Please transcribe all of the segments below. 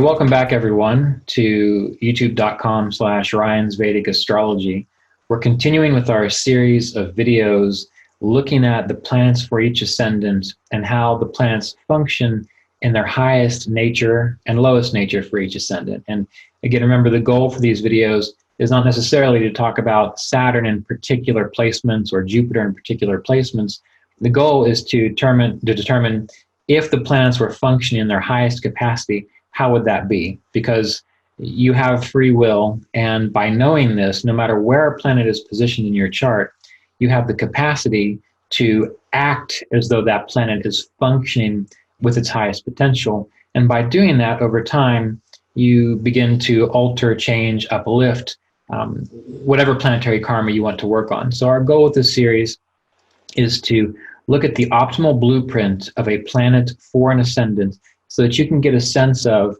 welcome back everyone to youtube.com/Ryan's Vedic Astrology. We're continuing with our series of videos looking at the planets for each ascendant and how the planets function in their highest nature and lowest nature for each ascendant. And again, remember, the goal for these videos is not necessarily to talk about Saturn in particular placements or Jupiter in particular placements. The goal is to determine if the planets were functioning in their highest capacity, how would that be? Because you have free will, and by knowing this, no matter where a planet is positioned in your chart, you have the capacity to act as though that planet is functioning with its highest potential. And by doing that over time, you begin to alter, change, uplift whatever planetary karma you want to work on. So our goal with this series is to look at the optimal blueprint of a planet for an ascendant so that you can get a sense of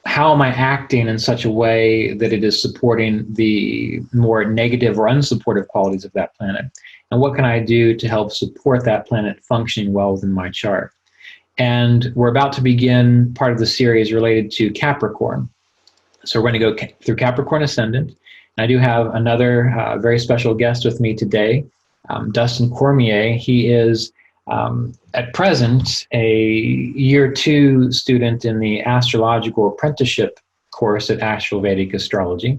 how am I acting in such a way that it is supporting the more negative or unsupportive qualities of that planet, and what can I do to help support that planet functioning well within my chart. And we're about to begin part of the series related to Capricorn. So we're going to go through Capricorn Ascendant. And I do have another very special guest with me today, Dustin Cormier. He is at present a year 2 student in the astrological apprenticeship course at Asheville Vedic Astrology.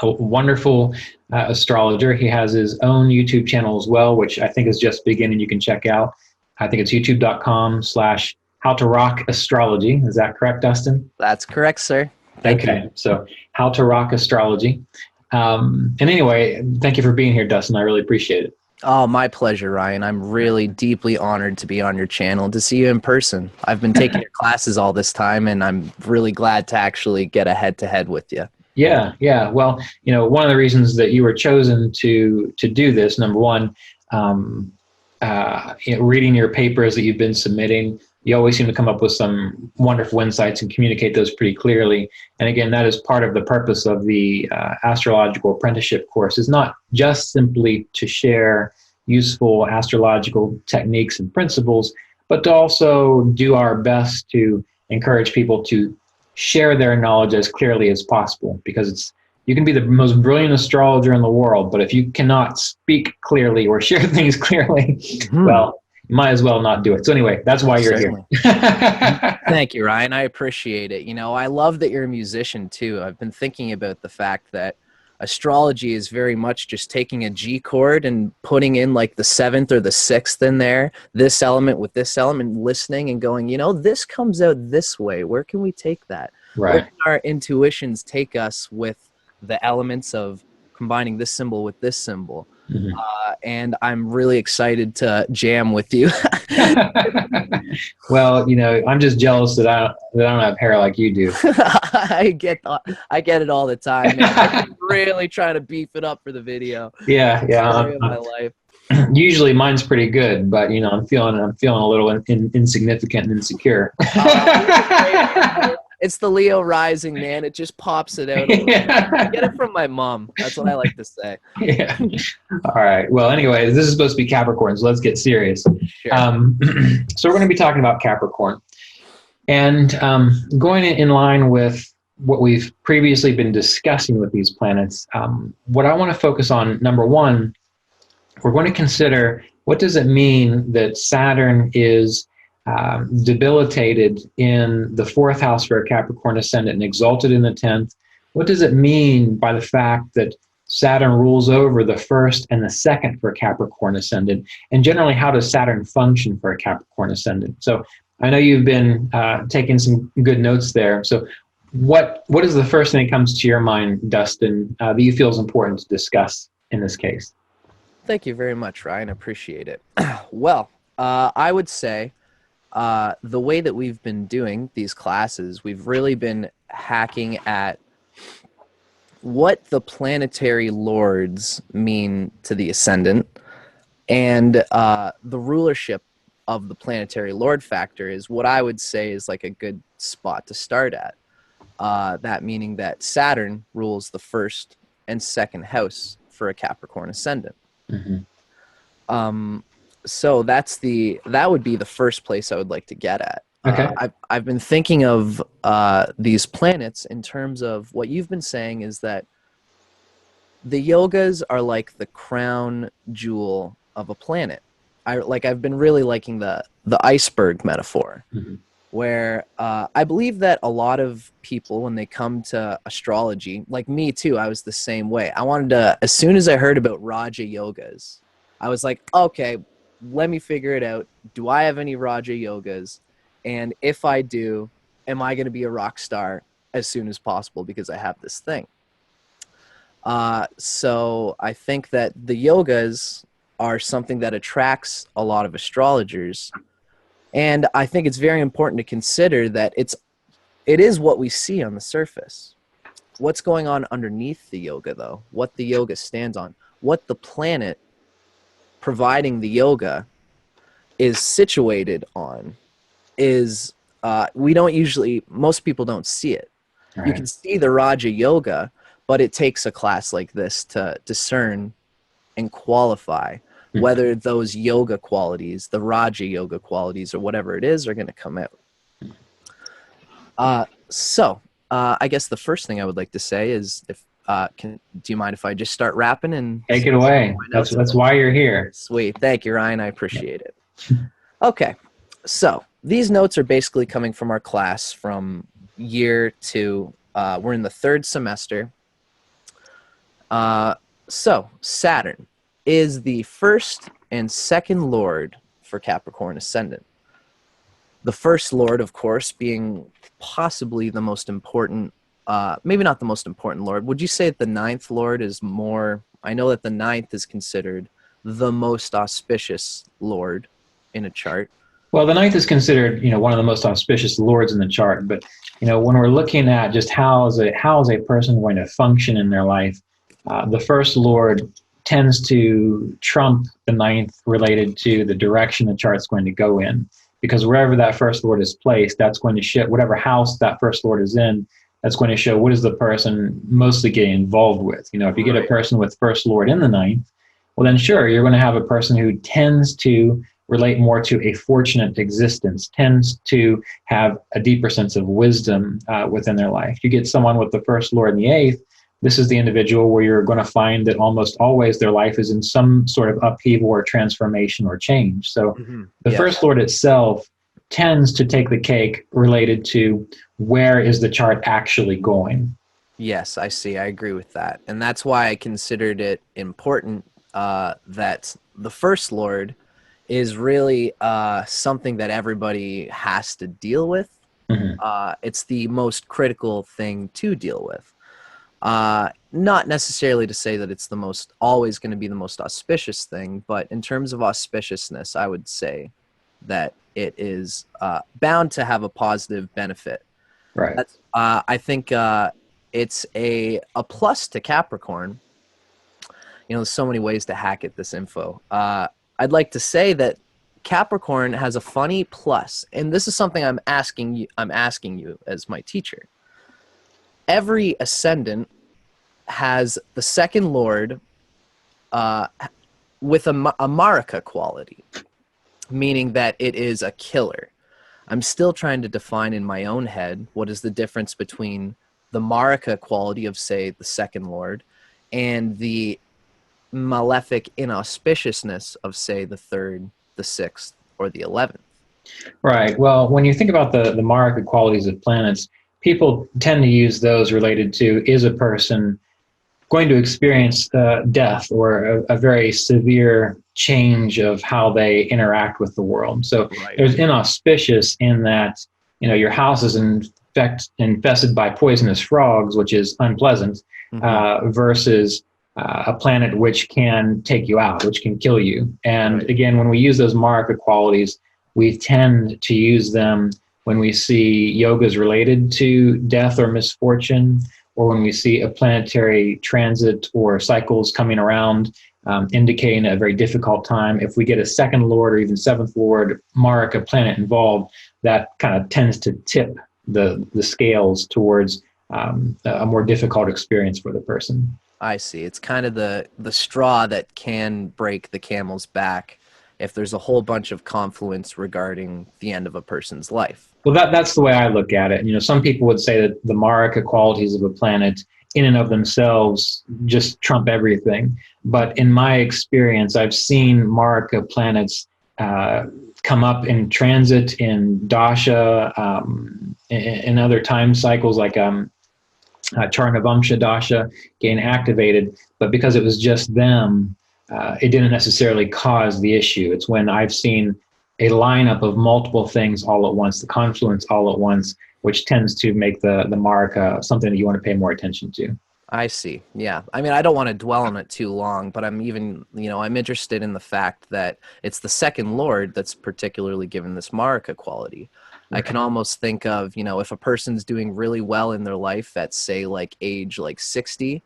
A wonderful astrologer. He has his own YouTube channel as well, which I think is just beginning. You can check out. I think it's youtube.com/howtorock-astrology. Is that correct, Dustin? That's correct, sir. Thank you. So How to Rock Astrology. And anyway, thank you for being here, Dustin. I really appreciate it. Oh, my pleasure, Ryan. I'm really deeply honored to be on your channel, to see you in person. I've been taking your classes all this time, and I'm really glad to actually get a head-to-head with you. Yeah. Well, one of the reasons that you were chosen to do this, number one, reading your papers that you've been submitting, you always seem to come up with some wonderful insights and communicate those pretty clearly. And again, that is part of the purpose of the astrological apprenticeship course, is not just simply to share useful astrological techniques and principles, but to also do our best to encourage people to share their knowledge as clearly as possible. Because you can be the most brilliant astrologer in the world, but if you cannot speak clearly or share things clearly, well, you might as well not do it. So anyway, that's why you're here. Thank you, Ryan. I appreciate it. I love that you're a musician too. I've been thinking about the fact that astrology is very much just taking a G chord and putting in like the 7th or the 6th in there, this element with this element, listening and going, this comes out this way. Where can we take that? Right. Where can our intuitions take us with the elements of combining this symbol with this symbol? Mm-hmm. And I'm really excited to jam with you. Well, I'm just jealous that I don't have hair like you do. I get it all the time, man. I'm really trying to beef it up for the video. Yeah. My life. Usually mine's pretty good, but I'm feeling a little insignificant and insecure. It's the Leo rising, man. It just pops it out. I get it from my mom. That's what I like to say. Yeah. All right. Well, anyway, this is supposed to be Capricorn, so let's get serious. Sure. So we're going to be talking about Capricorn. And going in line with what we've previously been discussing with these planets, what I want to focus on, number one, we're going to consider what does it mean that Saturn is debilitated in the 4th house for a Capricorn ascendant and exalted in the 10th. What does it mean by the fact that Saturn rules over the 1st and the 2nd for a Capricorn ascendant? And generally, how does Saturn function for a Capricorn ascendant? So I know you've been taking some good notes there. So what is the first thing that comes to your mind, Dustin, that you feel is important to discuss in this case? Thank you very much, Ryan. I appreciate it. Well, I would say the way that we've been doing these classes, we've really been hacking at what the planetary lords mean to the ascendant, and the rulership of the planetary lord factor is what I would say is like a good spot to start at. That meaning that Saturn rules the 1st and 2nd house for a Capricorn ascendant. Mm-hmm. So that would be the first place I would like to get at. Okay. I've been thinking of these planets in terms of what you've been saying is that the yogas are like the crown jewel of a planet. I've been really liking the iceberg metaphor, Mm-hmm. where I believe that a lot of people, when they come to astrology, like me too, I was the same way. I wanted to, as soon as I heard about Raja yogas, I was like, okay, let me figure it out. Do I have any Raja yogas? And if I do, am I going to be a rock star as soon as possible because I have this thing? So I think that the yogas are something that attracts a lot of astrologers. And I think it's very important to consider that it is what we see on the surface. What's going on underneath the yoga, though? What the yoga stands on? What the planet providing the yoga is situated on is we don't usually, most people don't see it. All You right. can see the Raja yoga, but it takes a class like this to discern and qualify whether those yoga qualities, the Raja yoga qualities or whatever it is, are going to come out. So I guess the first thing I would like to say is, do you mind if I just start rapping and Take it away. That's why you're here. Sweet. Thank you, Ryan. I appreciate it. Okay. So these notes are basically coming from our class from year 2. We're in the 3rd semester. So Saturn is the 1st and 2nd lord for Capricorn Ascendant. The 1st lord, of course, being possibly the most important, maybe not the most important lord. Would you say that the 9th lord is more? I know that the 9th is considered the most auspicious lord in a chart. Well, the 9th is considered, one of the most auspicious lords in the chart. But, when we're looking at just how is a person going to function in their life, the 1st lord tends to trump the 9th related to the direction the chart's going to go in. Because wherever that 1st lord is placed, that's going to show, whatever house that 1st lord is in, that's going to show what is the person mostly getting involved with. If you get a person with 1st lord in the 9th, well then sure, you're going to have a person who tends to relate more to a fortunate existence, tends to have a deeper sense of wisdom within their life. You get someone with the 1st lord in the 8th, this is the individual where you're going to find that almost always their life is in some sort of upheaval or transformation or change. So the 1st lord itself tends to take the cake related to where is the chart actually going. Yes, I see. I agree with that. And that's why I considered it important that the 1st lord is really something that everybody has to deal with. It's the most critical thing to deal with. Not necessarily to say that it's always going to be the most auspicious thing, but in terms of auspiciousness, I would say that it is bound to have a positive benefit. Right. I think it's a plus to Capricorn. There's so many ways to hack at this info. I'd like to say that Capricorn has a funny plus, and this is something I'm asking you as my teacher. Every ascendant has the 2nd lord with a Marika quality, meaning that it is a killer. I'm still trying to define in my own head what is the difference between the Marika quality of, say, the 2nd lord and the malefic inauspiciousness of, say, the 3rd, the 6th, or the 11th. Right. Well, when you think about the Marika qualities of planets, people tend to use those related to, is a person going to experience death or a very severe change of how they interact with the world. So there's inauspicious in that, your house is infested by poisonous frogs, which is unpleasant, versus a planet which can take you out, which can kill you. And again, when we use those Marika qualities, we tend to use them when we see yogas related to death or misfortune, or when we see a planetary transit or cycles coming around indicating a very difficult time. If we get a 2nd lord or even 7th lord Marika planet involved, that kind of tends to tip the scales towards a more difficult experience for the person. I see. It's kind of the straw that can break the camel's back if there's a whole bunch of confluence regarding the end of a person's life. Well, that's the way I look at it. Some people would say that the Marika qualities of a planet in and of themselves just trump everything. But in my experience, I've seen Marika planets come up in transit, in dasha, in other time cycles like Charnavamsha dasha getting activated. But because it was just them, it didn't necessarily cause the issue. It's when I've seen a lineup of multiple things all at once, the confluence all at once, which tends to make the Marika something that you want to pay more attention to. I see. Yeah. I mean, I don't want to dwell on it too long, but I'm even, I'm interested in the fact that it's the second lord that's particularly given this Marika quality. I can almost think of, if a person's doing really well in their life at, say, like age like 60,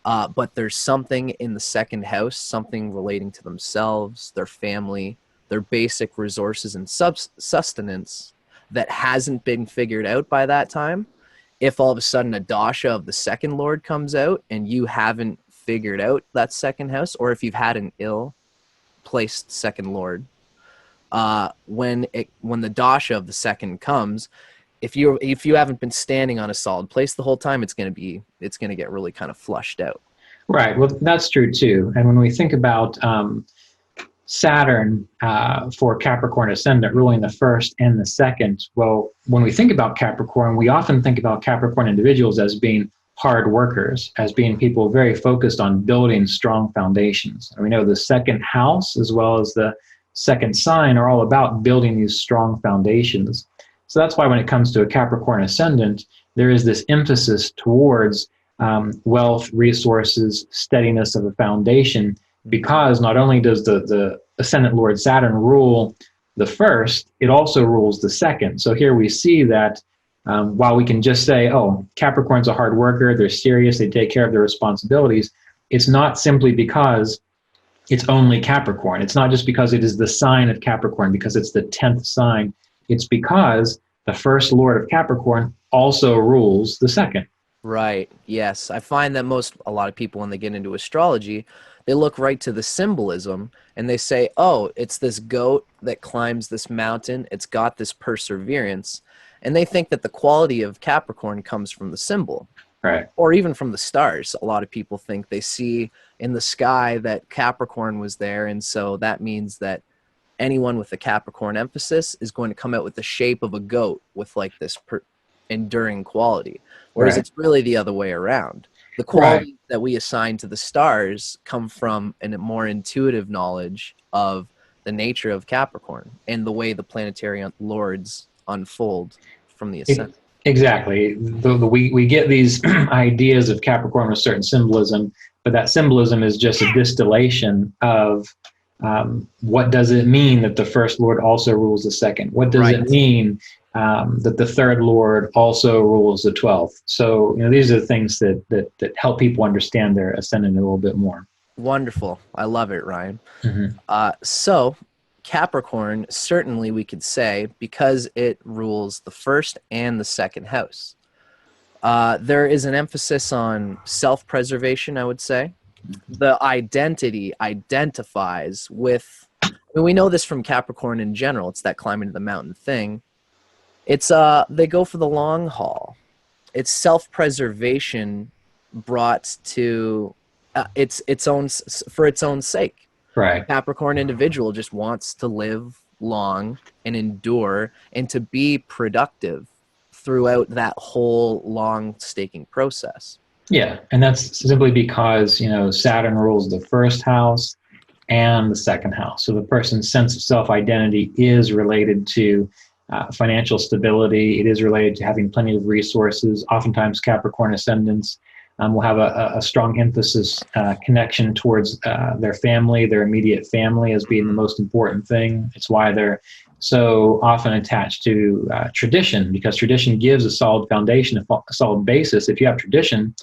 but there's something in the second house, something relating to themselves, their family, their basic resources and sustenance that hasn't been figured out by that time. If all of a sudden a dasha of the second lord comes out and you haven't figured out that second house, or if you've had an ill placed second lord, when the dasha of the second comes, if you haven't been standing on a solid place the whole time, it's going to get really kind of flushed out. Right. Well, that's true too. And when we think about Saturn for Capricorn Ascendant ruling the first and the second, well, when we think about Capricorn, we often think about Capricorn individuals as being hard workers, as being people very focused on building strong foundations. And we know the second house as well as the second sign are all about building these strong foundations. So that's why when it comes to a Capricorn Ascendant, there is this emphasis towards wealth, resources, steadiness of a foundation, because not only does the Ascendant Lord Saturn rule the first, it also rules the second. So here we see that while we can just say, oh, Capricorn's a hard worker, they're serious, they take care of their responsibilities, it's not simply because it's only Capricorn. It's not just because it is the sign of Capricorn, because it's the 10th sign. It's because the first Lord of Capricorn also rules the second. Right. Yes. I find that a lot of people, when they get into astrology, they look right to the symbolism and they say, oh, it's this goat that climbs this mountain. It's got this perseverance. And they think that the quality of Capricorn comes from the symbol. Right. Or even from the stars. A lot of people think they see in the sky that Capricorn was there. And so that means that anyone with a Capricorn emphasis is going to come out with the shape of a goat with like this enduring quality. Whereas it's really the other way around. The qualities that we assign to the stars come from a more intuitive knowledge of the nature of Capricorn and the way the planetary lords unfold from the ascendant. Exactly. We get these ideas of Capricorn with certain symbolism, but that symbolism is just a distillation of what does it mean that the first Lord also rules the second? What does it mean that the third Lord also rules the 12th? So, these are the things that help people understand their ascendant a little bit more. Wonderful. I love it, Ryan. Mm-hmm. So Capricorn, certainly we could say, because it rules the first and the second house, there is an emphasis on self-preservation, I would say. The identity identifies with, we know this from Capricorn in general, it's that climbing to the mountain thing. It's they go for the long haul. It's self-preservation brought to its own for its own sake. Right. Capricorn individual just wants to live long and endure and to be productive throughout that whole long staking process. Yeah, and that's simply because, Saturn rules the first house and the second house. So the person's sense of self-identity is related to financial stability. It is related to having plenty of resources. Oftentimes Capricorn ascendants will have a strong emphasis, connection towards their family, their immediate family as being the most important thing. It's why they're so often attached to tradition, because tradition gives a solid foundation, a solid basis. If you have tradition,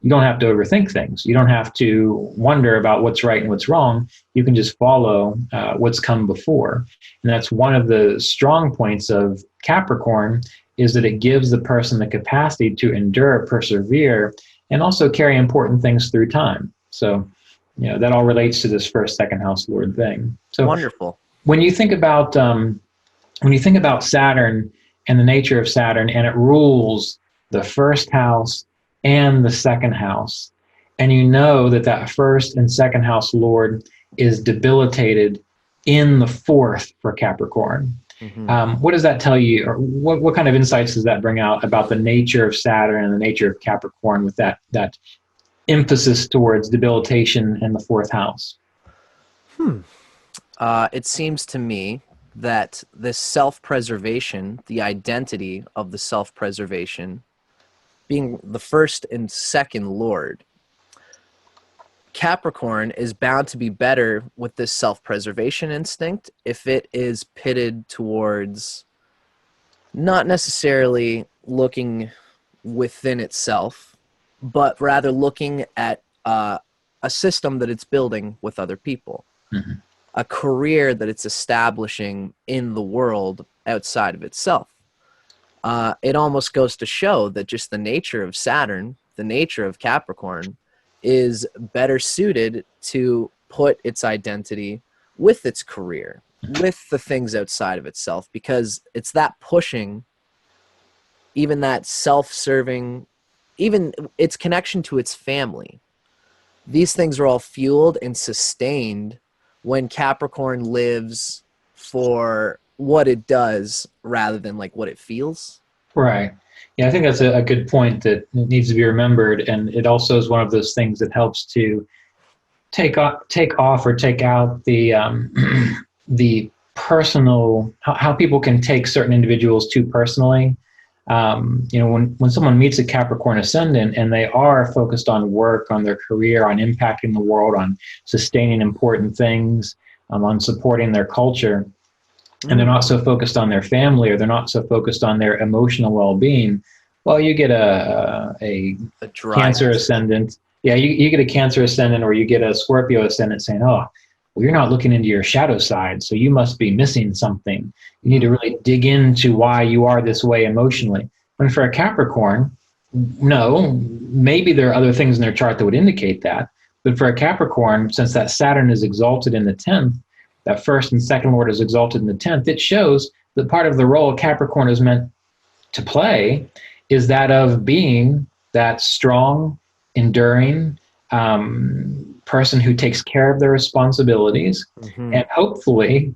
you don't have to overthink things. You don't have to wonder about what's right and what's wrong. You can just follow what's come before. And that's one of the strong points of Capricorn, is that it gives the person the capacity to endure, persevere, and also carry important things through time. So, that all relates to this first, second house Lord thing. So wonderful. When you think about Saturn and the nature of Saturn, and it rules the first house and the second house. And you know that that first and second house Lord is debilitated in the fourth for Capricorn. What does that tell you, or what kind of insights does that bring out about the nature of Saturn and the nature of Capricorn with that emphasis towards debilitation in the fourth house? It seems to me that this self-preservation, the identity of the self-preservation, being the first and second Lord, Capricorn is bound to be better with this self-preservation instinct if it is pitted towards not necessarily looking within itself, but rather looking at a system that it's building with other people, a career that it's establishing in the world outside of itself. It almost goes to show that just the nature of Saturn, the nature of Capricorn, is better suited to put its identity with its career, with the things outside of itself, because it's that pushing, even that self-serving, even its connection to its family. These things are all fueled and sustained when Capricorn lives for what it does rather than like what it feels. Right. Yeah, I think that's a good point that needs to be remembered, and it also is one of those things that helps to take off or take out the the personal, how people can take certain individuals too personally. When someone meets a Capricorn Ascendant and they are focused on work, on their career, on impacting the world, on sustaining important things, on supporting their culture, and they're not so focused on their family, or they're not so focused on their emotional well-being, well, you get a Cancer Ascendant. Yeah, you get a Cancer Ascendant, or you get a Scorpio Ascendant saying, oh, well, you're not looking into your shadow side, so you must be missing something. You need to really dig into why you are this way emotionally. When for a Capricorn, no, maybe there are other things in their chart that would indicate that. But for a Capricorn, since that Saturn is exalted in the 10th, that first and second Lord is exalted in the 10th, it shows that part of the role Capricorn is meant to play is that of being that strong, enduring person who takes care of their responsibilities. And hopefully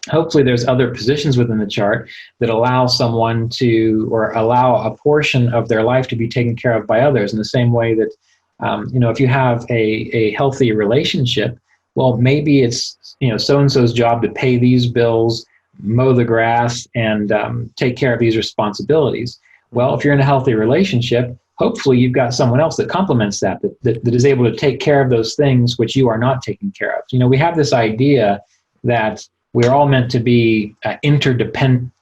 there's other positions within the chart that allow someone to, or allow a portion of their life to be taken care of by others, in the same way that, if you have a healthy relationship, well, maybe it's, so-and-so's job to pay these bills, mow the grass, and take care of these responsibilities. Well, if you're in a healthy relationship, hopefully you've got someone else that complements that is able to take care of those things which you are not taking care of. We have this idea that we're all meant to be not interdependent.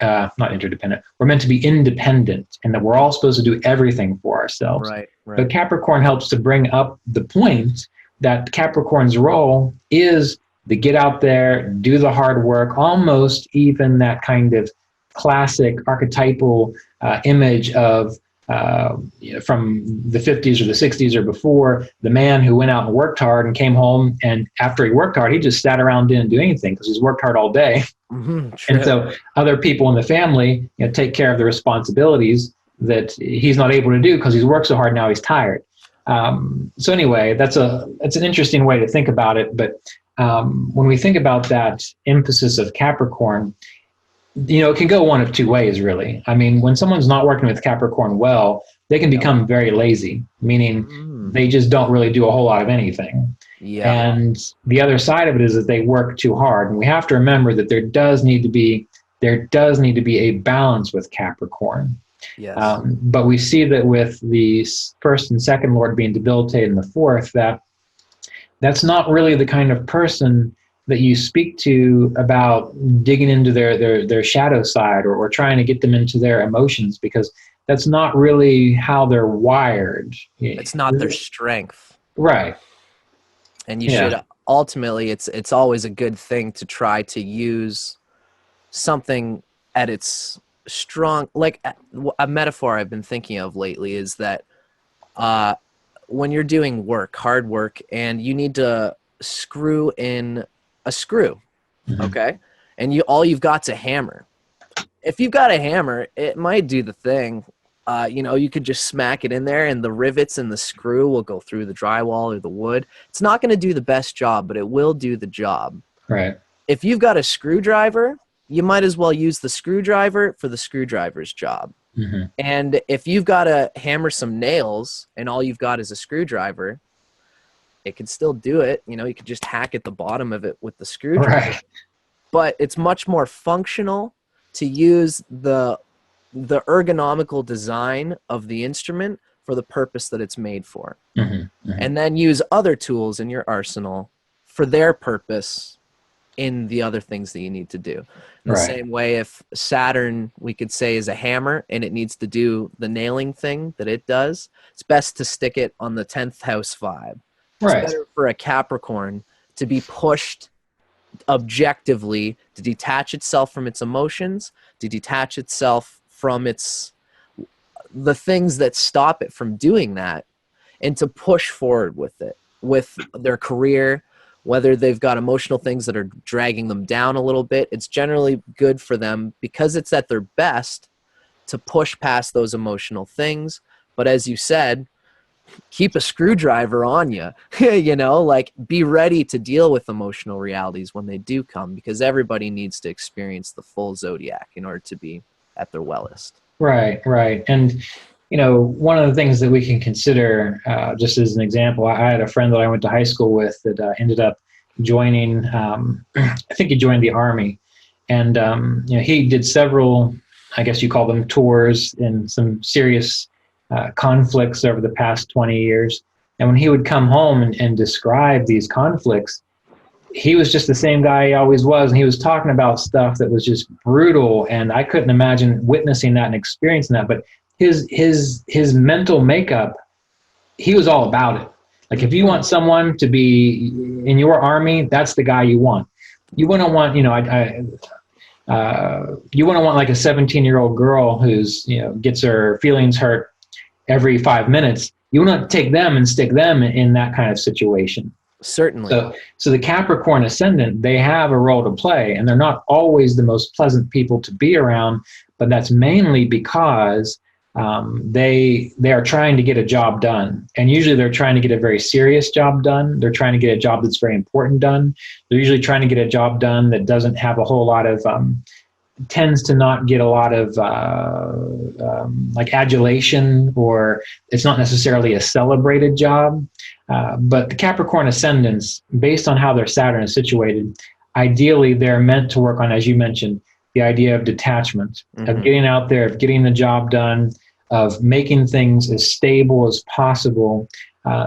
We're meant to be independent, and that we're all supposed to do everything for ourselves. Right. But Capricorn helps to bring up the point that Capricorn's role is to get out there, do the hard work, almost even that kind of classic archetypal image of from the 50s or the 60s or before, the man who went out and worked hard and came home, and after he worked hard, he just sat around, didn't do anything because he's worked hard all day. And so other people in the family take care of the responsibilities that he's not able to do because he's worked so hard, now he's tired. So anyway, that's an interesting way to think about it. But when we think about that emphasis of Capricorn, it can go one of two ways, really. I mean, when someone's not working with Capricorn well, they can become very lazy, meaning they just don't really do a whole lot of anything. Yeah. And the other side of it is that they work too hard. And we have to remember that there does need to be a balance with Capricorn. Yes. But we see that with the first and second Lord being debilitated in the fourth, that's not really the kind of person that you speak to about digging into their shadow side or trying to get them into their emotions, because that's not really how they're wired. It's not their strength. Right. And you should ultimately, it's always a good thing to try to use something at its strong, like a metaphor I've been thinking of lately is that when you're doing hard work, and you need to screw in a screw, okay? And all you've got's a hammer. if you've got a hammer, it might do the thing. You could just smack it in there and the rivets and the screw will go through the drywall or the wood. It's not going to do the best job, but it will do the job. Right. If you've got a screwdriver, you might as well use the screwdriver for the screwdriver's job. Mm-hmm. And if you've got to hammer some nails and all you've got is a screwdriver, it can still do it. You could just hack at the bottom of it with the screwdriver. Right. But it's much more functional to use the ergonomical design of the instrument for the purpose that it's made for. Mm-hmm. Mm-hmm. And then use other tools in your arsenal for their purpose in the other things that you need to do. In the same way, if Saturn, we could say, is a hammer and it needs to do the nailing thing that it does, it's best to stick it on the 10th house vibe. It's better for a Capricorn to be pushed objectively, to detach itself from its emotions, to detach itself from the things that stop it from doing that, and to push forward with it, with their career. Whether they've got emotional things that are dragging them down a little bit, it's generally good for them, because it's at their best, to push past those emotional things. But as you said, keep a screwdriver on you, be ready to deal with emotional realities when they do come, because everybody needs to experience the full zodiac in order to be at their wellest. Right. And, one of the things that we can consider, just as an example, I had a friend that I went to high school with that ended up joining, I think he joined the Army. And, he did several, I guess you call them tours, and some serious conflicts over the past 20 years. And when he would come home and describe these conflicts, he was just the same guy he always was. And he was talking about stuff that was just brutal. And I couldn't imagine witnessing that and experiencing that. But his mental makeup, he was all about it. Like, if you want someone to be in your army, that's the guy you want. You wouldn't want, you wouldn't want like a 17-year-old girl who's, gets her feelings hurt every 5 minutes. You want to take them and stick them in that kind of situation. Certainly. So the Capricorn Ascendant, they have a role to play, and they're not always the most pleasant people to be around, but that's mainly because they are trying to get a job done. And usually they're trying to get a very serious job done. They're trying to get a job that's very important done. They're usually trying to get a job done that doesn't have a whole lot of, tends to not get a lot of like adulation, or it's not necessarily a celebrated job. But the Capricorn Ascendants, based on how their Saturn is situated, ideally they're meant to work on, as you mentioned, the idea of detachment, of getting out there, of getting the job done, of making things as stable as possible,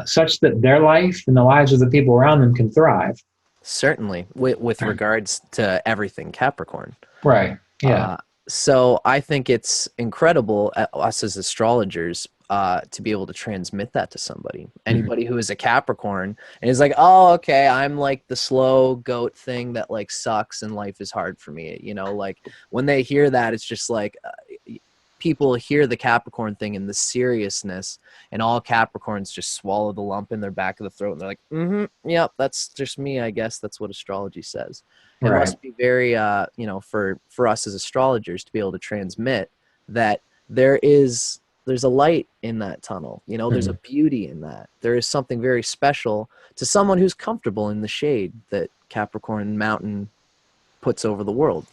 such that their life and the lives of the people around them can thrive. Certainly, with regards to everything Capricorn. Right, yeah. So I think it's incredible, us as astrologers, to be able to transmit that to somebody. Anybody who is a Capricorn and is like, oh, okay, I'm like the slow goat thing that like sucks and life is hard for me. Like when they hear that, it's just like people hear the Capricorn thing and the seriousness, and all Capricorns just swallow the lump in their back of the throat. And they're like, yep, that's just me. I guess that's what astrology says. It must be very, for us as astrologers to be able to transmit that there's a light in that tunnel. There's a beauty in that. There is something very special to someone who's comfortable in the shade that Capricorn Mountain puts over the world,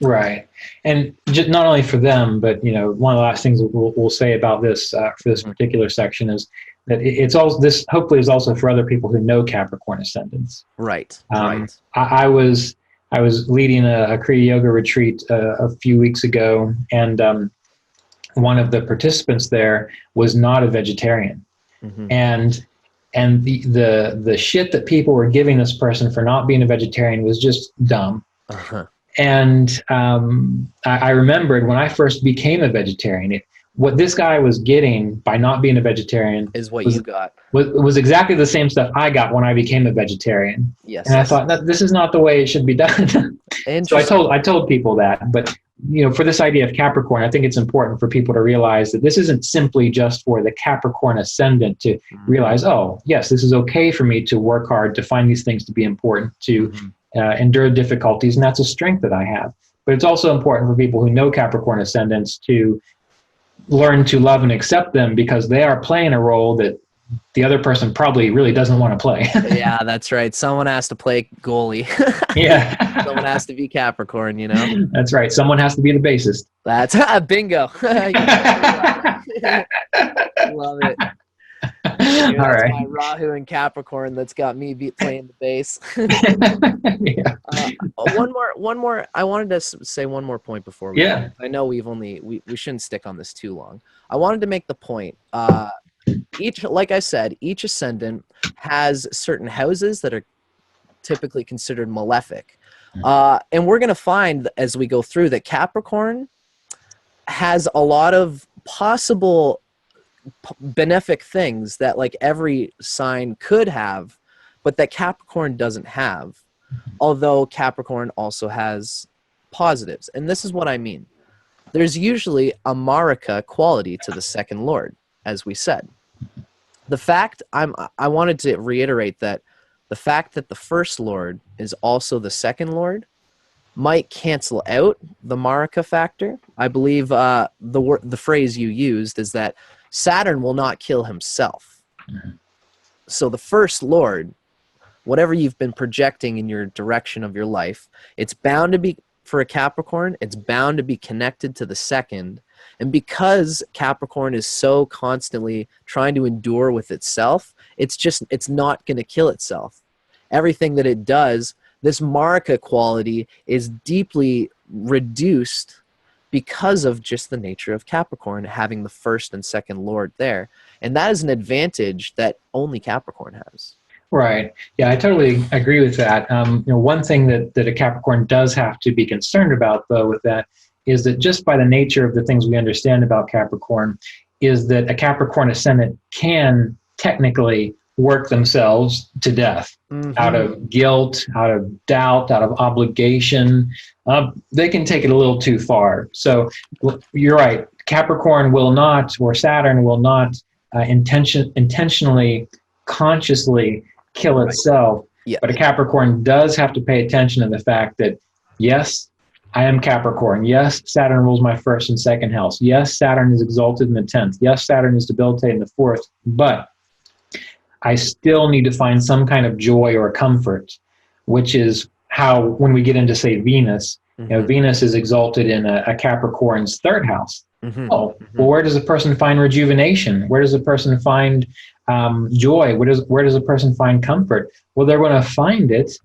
Right. And just not only for them, but, one of the last things we'll say about this for this particular section is that it's also, this hopefully is also for other people who know Capricorn Ascendants. Right. I was leading a Kriya Yoga retreat a few weeks ago, and one of the participants there was not a vegetarian. And the shit that people were giving this person for not being a vegetarian was just dumb. And I remembered when I first became a vegetarian, what this guy was getting by not being a vegetarian is what you got. Was exactly the same stuff I got when I became a vegetarian. Yes. And I thought, this is not the way it should be done. So I told people that. But for this idea of Capricorn, I think it's important for people to realize that this isn't simply just for the Capricorn Ascendant to realize, oh, yes, this is okay for me to work hard, to find these things to be important, to endure difficulties, and that's a strength that I have. but it's also important for people who know Capricorn ascendants to learn to love and accept them, because they are playing a role that the other person probably really doesn't want to play. Yeah, that's right. Someone has to play goalie. Yeah. Someone has to be Capricorn, you know? That's right. Someone has to be the bassist. That's bingo. Love it. That's All right. my Rahu and Capricorn that's got me playing the bass. Yeah. One more. I wanted to say one more point before we. Yeah. I know we shouldn't stick on this too long. I wanted to make the point. Like I said, each ascendant has certain houses that are typically considered malefic, and we're going to find as we go through that Capricorn has a lot of possible benefic things that like every sign could have, but that Capricorn doesn't have, although Capricorn also has positives. And this is what I mean. There's usually a Marika quality to the second lord, as we said. The fact I wanted to reiterate that the fact that the first lord is also the second lord might cancel out the Marika factor. I believe the phrase you used is that Saturn will not kill himself. Mm-hmm. So the first lord, whatever you've been projecting in your direction of your life, it's bound to be, for a Capricorn, it's bound to be connected to the second. And because Capricorn is so constantly trying to endure with itself, it's not going to kill itself. Everything that it does, this Marika quality is deeply reduced because of just the nature of Capricorn having the first and second lord there. And that is an advantage that only Capricorn has. Right. Yeah, I totally agree with that. One thing that a Capricorn does have to be concerned about, though, with that is that just by the nature of the things we understand about Capricorn is that a Capricorn ascendant can technically work themselves to death, mm-hmm. out of guilt, out of doubt, out of obligation. They can take it a little too far. So you're right. Capricorn will not, or Saturn will not intentionally, consciously kill itself. Yes. But a Capricorn does have to pay attention to the fact that, yes, I am Capricorn. Yes, Saturn rules my first and second house. Yes, Saturn is exalted in the 10th. Yes, Saturn is debilitated in the 4th. But I still need to find some kind of joy or comfort, which is how, when we get into, say, Venus, mm-hmm. Venus is exalted in a Capricorn's 3rd house. Mm-hmm. Oh, well, where does a person find rejuvenation? Where does a person find joy? Where does a person find comfort? Well, they're going to find it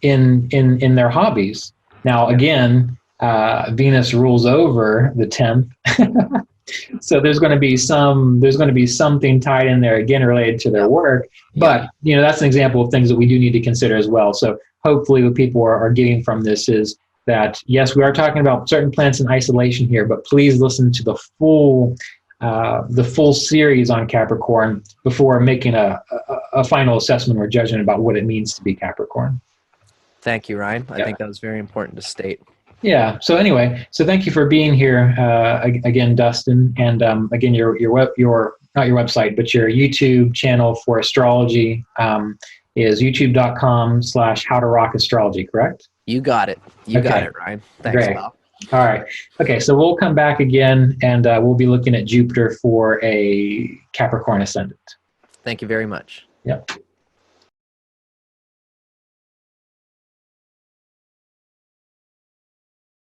in their hobbies. Now, again, Venus rules over the 10th. So there's going to be something tied in there, again, related to their work. But, that's an example of things that we do need to consider as well. So hopefully what people are getting from this is that, yes, we are talking about certain planets in isolation here, but please listen to the full series on Capricorn before making a final assessment or judgment about what it means to be Capricorn. Thank you, Ryan. I think that was very important to state. Yeah. So anyway, thank you for being here again, Dustin. And again, your not your website, but your YouTube channel for astrology is youtube.com/howtorock-astrology, correct? You got it. You got it, Ryan. Thanks, Great. pal. All right. Okay. So we'll come back again, and we'll be looking at Jupiter for a Capricorn ascendant. Thank you very much. Yep.